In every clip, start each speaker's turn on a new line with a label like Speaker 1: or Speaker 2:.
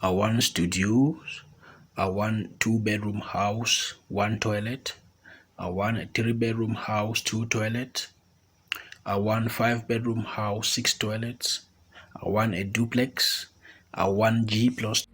Speaker 1: I want studios. I want 2 bedroom house, 1 toilet. I want a 3 bedroom house, 2 toilets. I want 5 bedroom house, 6 toilets. I want a duplex. I want G plus.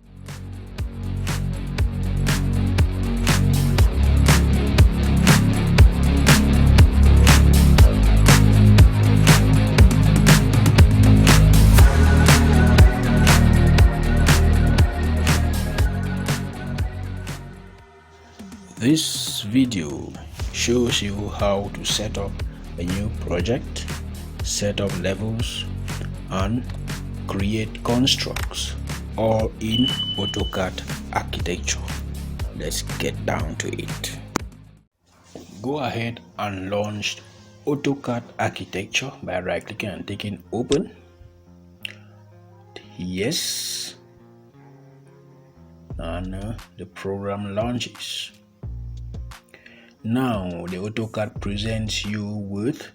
Speaker 1: This video shows you how to set up a new project, set up levels, and create constructs all in AutoCAD architecture. Let's get down to it. Go ahead and launch AutoCAD architecture by right clicking and taking open. Yes, and the program launches. Now the AutoCAD presents you with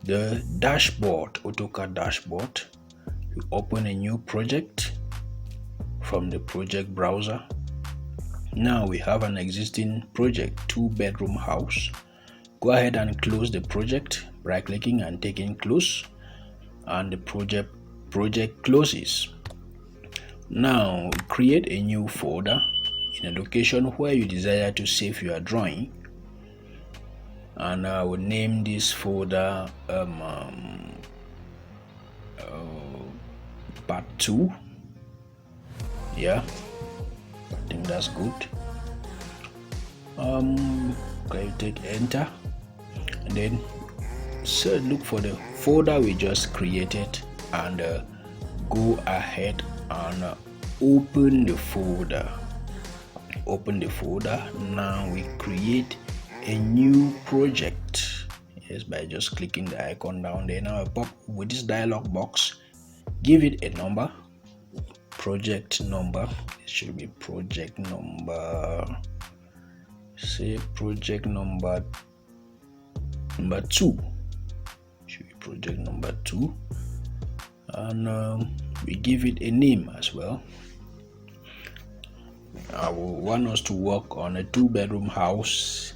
Speaker 1: the dashboard, AutoCAD dashboard. You open a new project from the project browser. Now we have an existing project, 2 bedroom house. Go ahead and close the project, right clicking and taking close, and the project closes. Now create a new folder in a location where you desire to save your drawing, and I will name this folder part 2. Yeah, I think that's good. Okay, take enter, and then look for the folder we just created and go ahead and open the folder. Now we create a new project, yes, by just clicking the icon down there. Now I pop with this dialog box, give it a number, project number. It should be project number, say project number 2, should be project number 2, and we give it a name as well. I will want us to work on a 2 bedroom house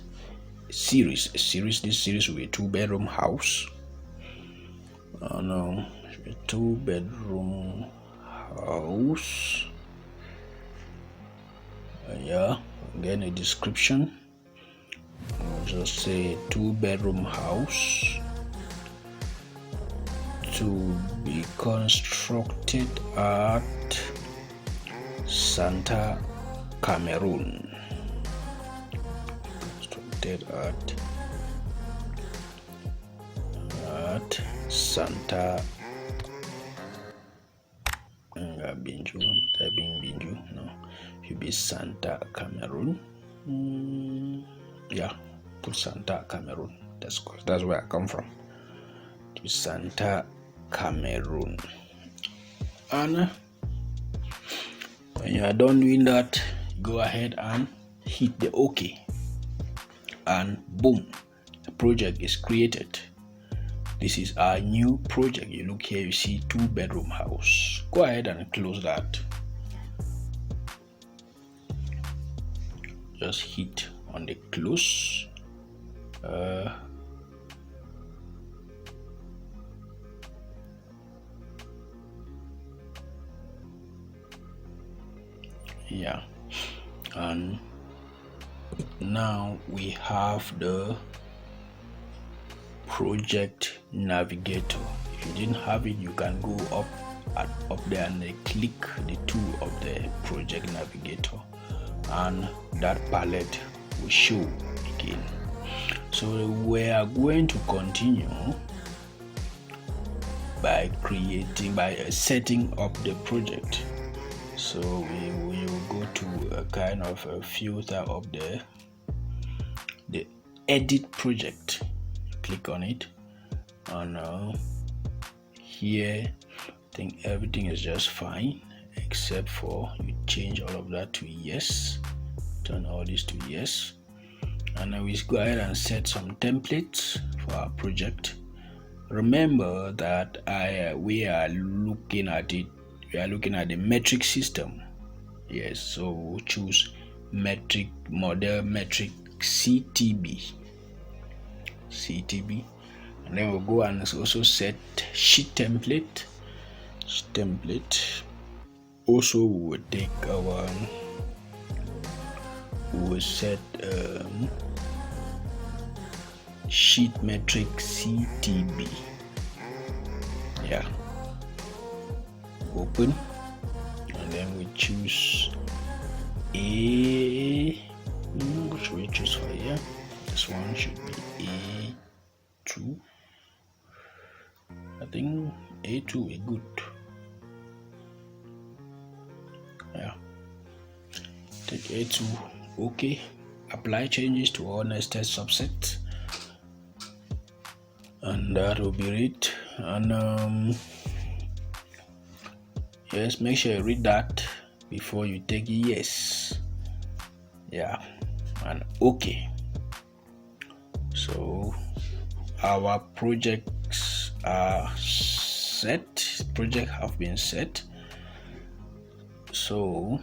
Speaker 1: series. This series will be a 2 bedroom house. A 2 bedroom house. Yeah, again a description. I'll just say 2 bedroom house to be constructed at Santa Cameroon. At Santa Binju. No, should be Santa Cameroon. Yeah, put Santa Cameroon. That's where I come from. To Santa Cameroon. And when you are done doing that, go ahead and hit the OK, and boom, the project is created. This is our new project. You look here, you see 2 bedroom house. Go ahead and close that. Just hit on the close. Yeah, and now we have the project navigator. If you didn't have it, you can go up there and click the tool of the project navigator, and that palette will show again. So we are going to continue by setting up the project. So we will go to a kind of a filter of the edit project. Click on it, and here I think everything is just fine, except for you change all of that to yes, turn all this to yes, and then we go ahead and set some templates for our project. Remember that we are looking at the metric system. Yes, so we'll choose metric model metric CTB, and then we'll go and also set sheet template. Also we will take our set sheet metric CTB. Yeah, open, and then we choose what should we choose for here? This one should be A2. I think A2 is good. Yeah, take A2. Okay, apply changes to all nested subsets, and that will be it. And yes, make sure you read that before you take yes. Yeah, and okay. So our projects are set. Project have been set. So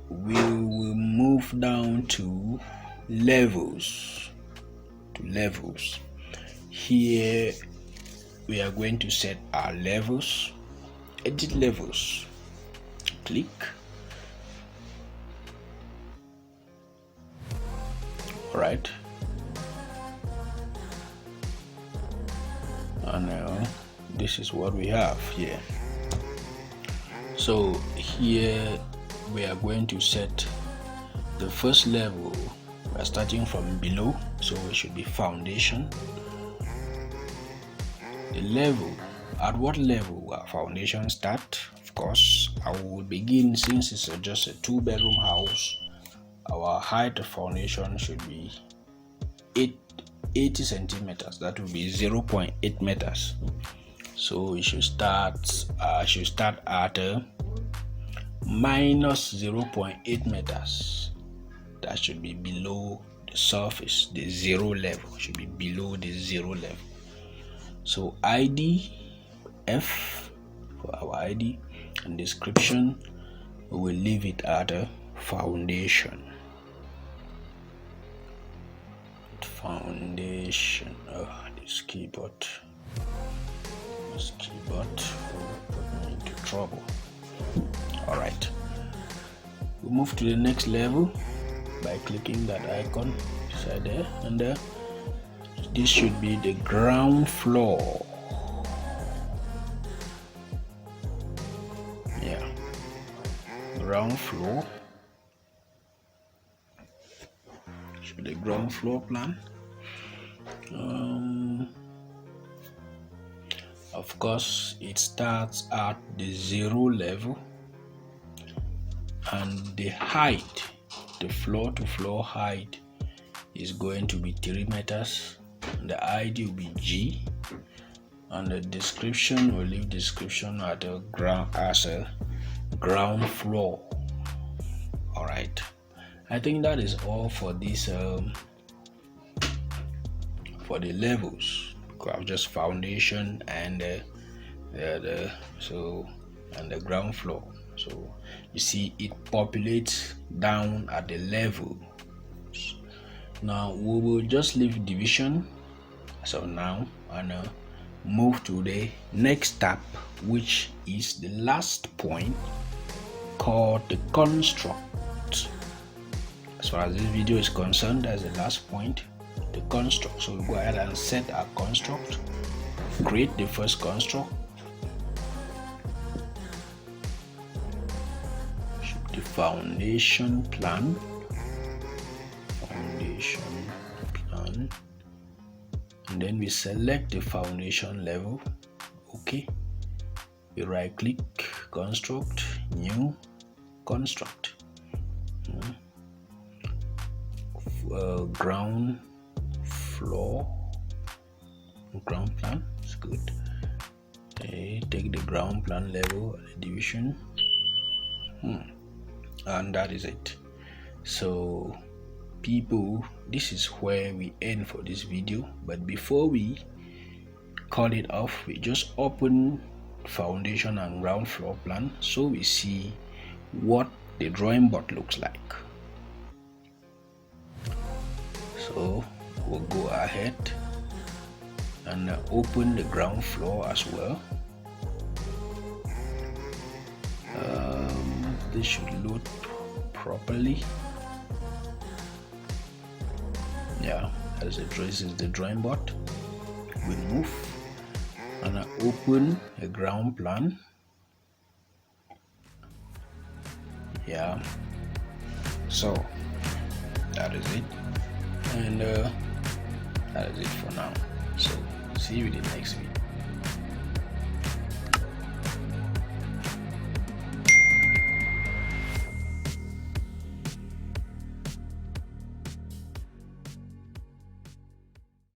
Speaker 1: we will move down to levels. Here we are going to set our levels. Edit levels. Click. All right. And now this is what we have here. So here we are going to set the first level. We are starting from below, so it should be foundation. The level, at what level will our foundation start? Of course, I will begin, since it's just a 2-bedroom house, our height of foundation should be 80 centimeters. That will be 0.8 meters. So we should start at minus 0.8 meters. That should be below the surface. The zero level should be below the zero level. So ID F for our ID, and description we will leave it at a foundation. This keyboard will put me into trouble. All right, we move to the next level by clicking that icon beside there, and this should be the ground floor. Yeah, ground floor. Should be the ground floor plan. Of course, it starts at the zero level, and the height, the floor to floor height, is going to be 3 meters. The ID will be G, and the description will leave description at a ground floor. All right, I think that is all for this for the levels. Because just foundation and the ground floor. So you see it populates down at the level. Now we will just leave division so now and move to the next step, which is the last point, called the construct. As far as this video is concerned, that's the last point, the construct. So we'll go ahead and set our construct, create the first construct, the foundation plan, and then we select the foundation level. Okay, we right click, construct, new construct, ground floor, ground plan. It's good. Okay, take the ground plan level, division, and that is it. So people, this is where we end for this video. But before we call it off, we just open foundation and ground floor plan, so we see what the drawing board looks like. So we'll go ahead and open the ground floor as well. This should load properly. Yeah, as this is the drawing board. We move and I open a ground plan. Yeah, so that is it, and that is it for now. So see you in the next video.